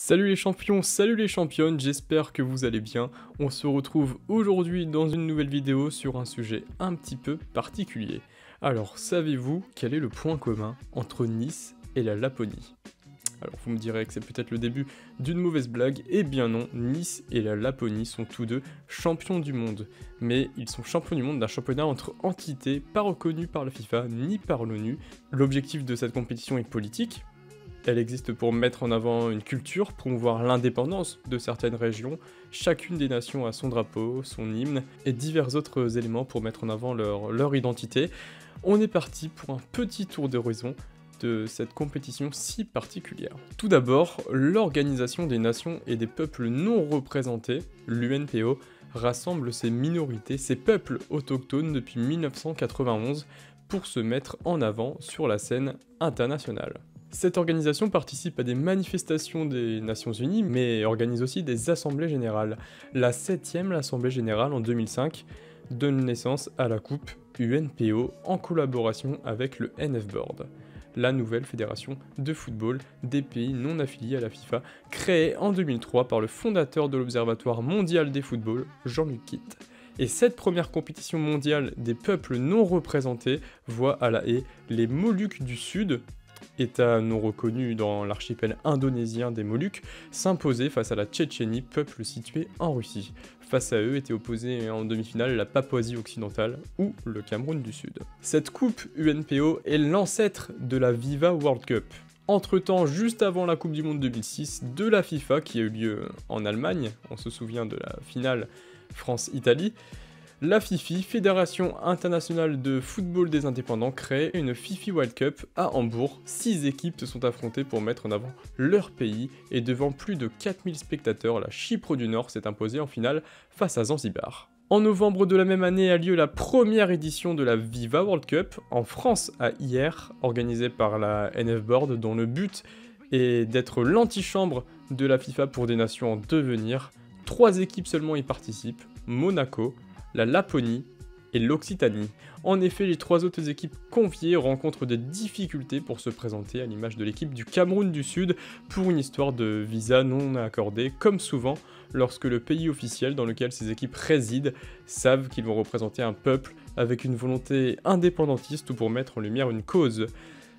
Salut les champions, salut les championnes, j'espère que vous allez bien. On se retrouve aujourd'hui dans une nouvelle vidéo sur un sujet un petit peu particulier. Alors, savez-vous quel est le point commun entre Nice et la Laponie? Alors vous me direz que c'est peut-être le début d'une mauvaise blague, eh bien non, Nice et la Laponie sont tous deux champions du monde. Mais ils sont champions du monde d'un championnat entre entités pas reconnues par la FIFA ni par l'ONU. L'objectif de cette compétition est politique. Elle existe pour mettre en avant une culture, promouvoir l'indépendance de certaines régions. Chacune des nations a son drapeau, son hymne et divers autres éléments pour mettre en avant leur identité. On est parti pour un petit tour d'horizon de cette compétition si particulière. Tout d'abord, l'Organisation des Nations et des Peuples non représentés, l'UNPO, rassemble ces minorités, ces peuples autochtones depuis 1991 pour se mettre en avant sur la scène internationale. Cette organisation participe à des manifestations des Nations Unies, mais organise aussi des assemblées générales. La 7e Assemblée générale en 2005 donne naissance à la Coupe UNPO en collaboration avec le NF Board, la nouvelle fédération de football des pays non affiliés à la FIFA, créée en 2003 par le fondateur de l'Observatoire mondial des footballs, Jean-Luc Kitt. Et cette première compétition mondiale des peuples non représentés voit à la haie les Moluques du Sud, État non reconnu dans l'archipel indonésien des Moluques, s'imposer face à la Tchétchénie, peuple situé en Russie. Face à eux était opposé en demi-finale la Papouasie occidentale ou le Cameroun du Sud. Cette coupe UNPO est l'ancêtre de la Viva World Cup. Entre-temps, juste avant la Coupe du Monde 2006 de la FIFA qui a eu lieu en Allemagne, on se souvient de la finale France-Italie, la FIFI, Fédération internationale de football des indépendants, crée une FIFI World Cup à Hambourg. 6 équipes se sont affrontées pour mettre en avant leur pays et devant plus de 4000 spectateurs, la Chypre du Nord s'est imposée en finale face à Zanzibar. En novembre de la même année a lieu la première édition de la Viva World Cup en France à Hyères, organisée par la NF Board, dont le but est d'être l'antichambre de la FIFA pour des nations en devenir. 3 équipes seulement y participent, Monaco, la Laponie et l'Occitanie. En effet, les 3 autres équipes conviées rencontrent des difficultés pour se présenter à l'image de l'équipe du Cameroun du Sud pour une histoire de visa non accordé, comme souvent lorsque le pays officiel dans lequel ces équipes résident savent qu'ils vont représenter un peuple avec une volonté indépendantiste ou pour mettre en lumière une cause.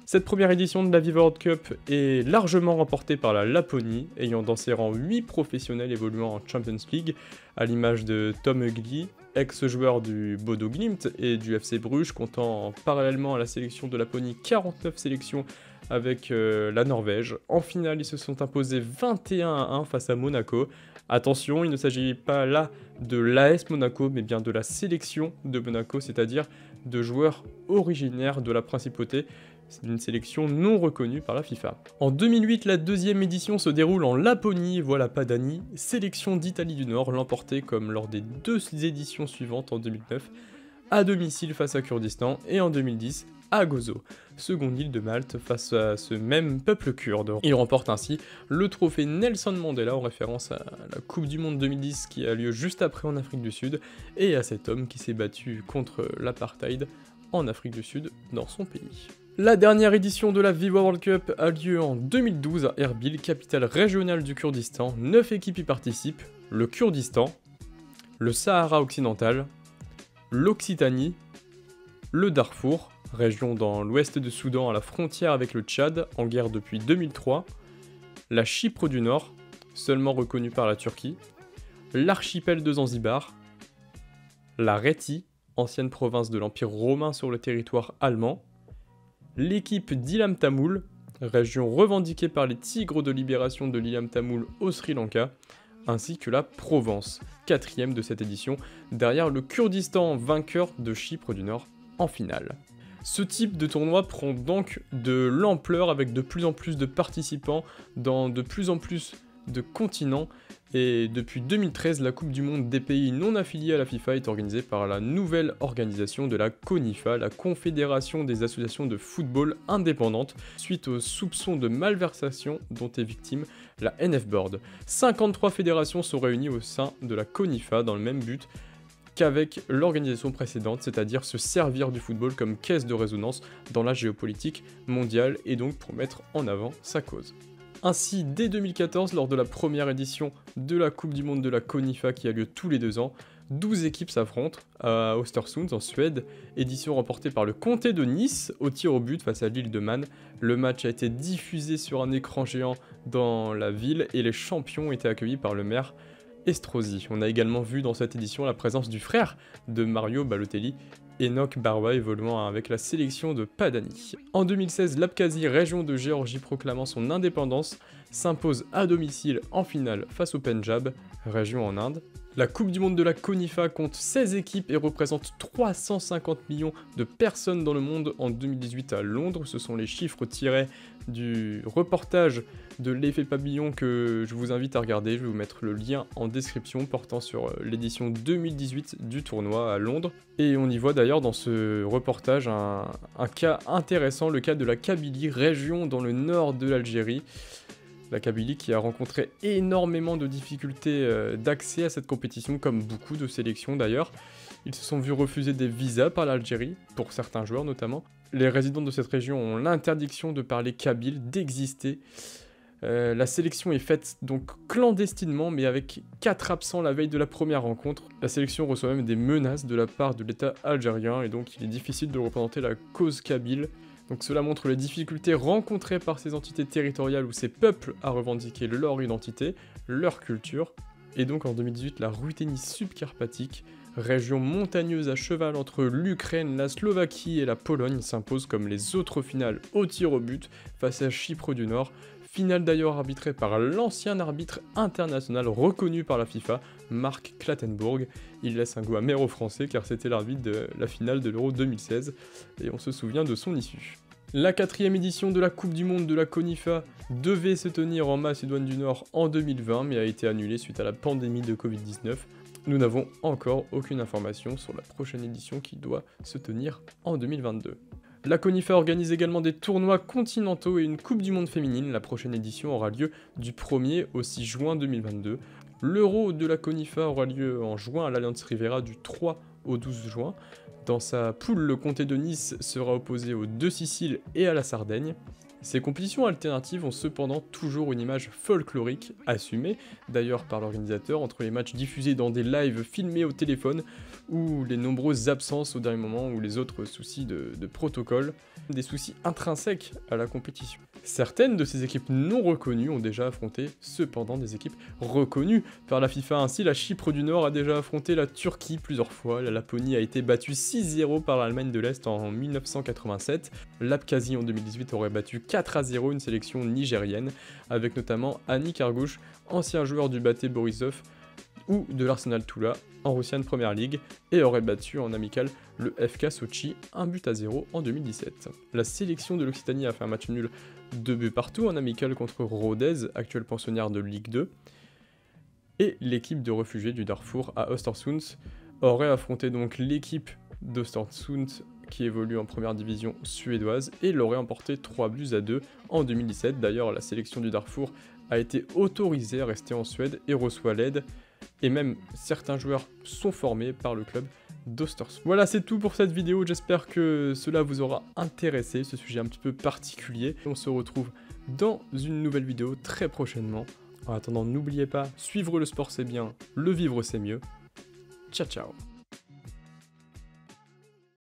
Cette première édition de la Viva World Cup est largement remportée par la Laponie, ayant dans ses rangs 8 professionnels évoluant en Champions League, à l'image de Tom Ugly, ex-joueur du Bodo Glimt et du FC Bruges, comptant parallèlement à la sélection de Laponie 49 sélections avec la Norvège. En finale, ils se sont imposés 21-1 face à Monaco. Attention, il ne s'agit pas là de l'AS Monaco, mais bien de la sélection de Monaco, c'est-à-dire de joueurs originaires de la principauté. C'est une sélection non reconnue par la FIFA. En 2008, la 2e édition se déroule en Laponie, voilà Padani, sélection d'Italie du Nord, l'emportée comme lors des 2 éditions suivantes en 2009, à domicile face à Kurdistan, et en 2010 à Gozo, seconde île de Malte face à ce même peuple kurde. Il remporte ainsi le trophée Nelson Mandela en référence à la Coupe du Monde 2010 qui a lieu juste après en Afrique du Sud, et à cet homme qui s'est battu contre l'apartheid en Afrique du Sud dans son pays. La dernière édition de la Viva World Cup a lieu en 2012 à Erbil, capitale régionale du Kurdistan. 9 équipes y participent, le Kurdistan, le Sahara occidental, l'Occitanie, le Darfour, région dans l'ouest de Soudan à la frontière avec le Tchad, en guerre depuis 2003, la Chypre du Nord, seulement reconnue par la Turquie, l'archipel de Zanzibar, la Réti, ancienne province de l'Empire romain sur le territoire allemand, l'équipe d'Ilam Tamoul, région revendiquée par les Tigres de libération de l'Ilam Tamoul au Sri Lanka, ainsi que la Provence, 4e de cette édition, derrière le Kurdistan vainqueur de Chypre du Nord en finale. Ce type de tournoi prend donc de l'ampleur avec de plus en plus de participants dans de plus en plus de continents, et depuis 2013, la Coupe du Monde des pays non affiliés à la FIFA est organisée par la nouvelle organisation de la CONIFA, la Confédération des associations de football indépendantes, suite aux soupçons de malversation dont est victime la NF Board. 53 fédérations sont réunies au sein de la CONIFA dans le même but qu'avec l'organisation précédente, c'est-à-dire se servir du football comme caisse de résonance dans la géopolitique mondiale et donc pour mettre en avant sa cause. Ainsi, dès 2014, lors de la première édition de la Coupe du Monde de la CONIFA qui a lieu tous les 2 ans, 12 équipes s'affrontent à Östersund en Suède, édition remportée par le Comté de Nice au tir au but face à l'île de Man. Le match a été diffusé sur un écran géant dans la ville et les champions étaient accueillis par le maire Estrosi. On a également vu dans cette édition la présence du frère de Mario Balotelli, Enoch Barba, évoluant avec la sélection de Padani. En 2016, l'Abkhazie, région de Géorgie proclamant son indépendance, s'impose à domicile en finale face au Pendjab, région en Inde. La Coupe du Monde de la CONIFA compte 16 équipes et représente 350 millions de personnes dans le monde en 2018 à Londres. Ce sont les chiffres tirés du reportage de l'effet papillon que je vous invite à regarder. Je vais vous mettre le lien en description portant sur l'édition 2018 du tournoi à Londres. Et on y voit d'ailleurs dans ce reportage un cas intéressant, le cas de la Kabylie, région dans le nord de l'Algérie. La Kabylie qui a rencontré énormément de difficultés d'accès à cette compétition, comme beaucoup de sélections d'ailleurs. Ils se sont vus refuser des visas par l'Algérie, pour certains joueurs notamment. Les résidents de cette région ont l'interdiction de parler kabyle, d'exister. La sélection est faite donc clandestinement, mais avec 4 absents la veille de la première rencontre. La sélection reçoit même des menaces de la part de l'État algérien, et donc il est difficile de représenter la cause kabyle. Donc cela montre les difficultés rencontrées par ces entités territoriales ou ces peuples à revendiquer leur identité, leur culture. Et donc en 2018, la Ruthénie subcarpatique, région montagneuse à cheval entre l'Ukraine, la Slovaquie et la Pologne, s'impose comme les autres finales au tir au but face à Chypre du Nord. Finale d'ailleurs arbitrée par l'ancien arbitre international reconnu par la FIFA, Marc Clattenburg. Il laisse un goût amer aux Français car c'était l'arbitre de la finale de l'Euro 2016 et on se souvient de son issue. La 4e édition de la Coupe du Monde de la CONIFA devait se tenir en Macédoine du Nord en 2020 mais a été annulée suite à la pandémie de Covid-19. Nous n'avons encore aucune information sur la prochaine édition qui doit se tenir en 2022. La CONIFA organise également des tournois continentaux et une Coupe du Monde féminine. La prochaine édition aura lieu du 1er au 6 juin 2022. L'Euro de la CONIFA aura lieu en juin à l'Allianz Riviera du 3 au 12 juin. Dans sa poule, le Comté de Nice sera opposé aux 2 Siciles et à la Sardaigne. Ces compétitions alternatives ont cependant toujours une image folklorique assumée, d'ailleurs par l'organisateur, entre les matchs diffusés dans des lives filmés au téléphone, ou les nombreuses absences au dernier moment, ou les autres soucis de protocole, des soucis intrinsèques à la compétition. Certaines de ces équipes non reconnues ont déjà affronté cependant des équipes reconnues par la FIFA. Ainsi, la Chypre du Nord a déjà affronté la Turquie plusieurs fois, la Laponie a été battue 6-0 par l'Allemagne de l'Est en 1987, l'Abkhazie en 2018 aurait battu 4-0 une sélection nigérienne, avec notamment Hani Kargouche, ancien joueur du Bate Borisov ou de l'Arsenal Toula en Russian Premier League, et aurait battu en amical le FK Sochi 1-0 en 2017. La sélection de l'Occitanie a fait un match nul 2 buts partout en amical contre Rodez, actuel pensionnaire de Ligue 2, et l'équipe de réfugiés du Darfour à Östersund aurait affronté donc l'équipe d'Östersund qui évolue en première division suédoise et l'aurait emporté 3-2 en 2017. D'ailleurs, la sélection du Darfour a été autorisée à rester en Suède et reçoit l'aide, et même certains joueurs sont formés par le club d'Östersund. Voilà, c'est tout pour cette vidéo, j'espère que cela vous aura intéressé, ce sujet un petit peu particulier. On se retrouve dans une nouvelle vidéo très prochainement. En attendant, n'oubliez pas, suivre le sport c'est bien, le vivre c'est mieux. Ciao ciao.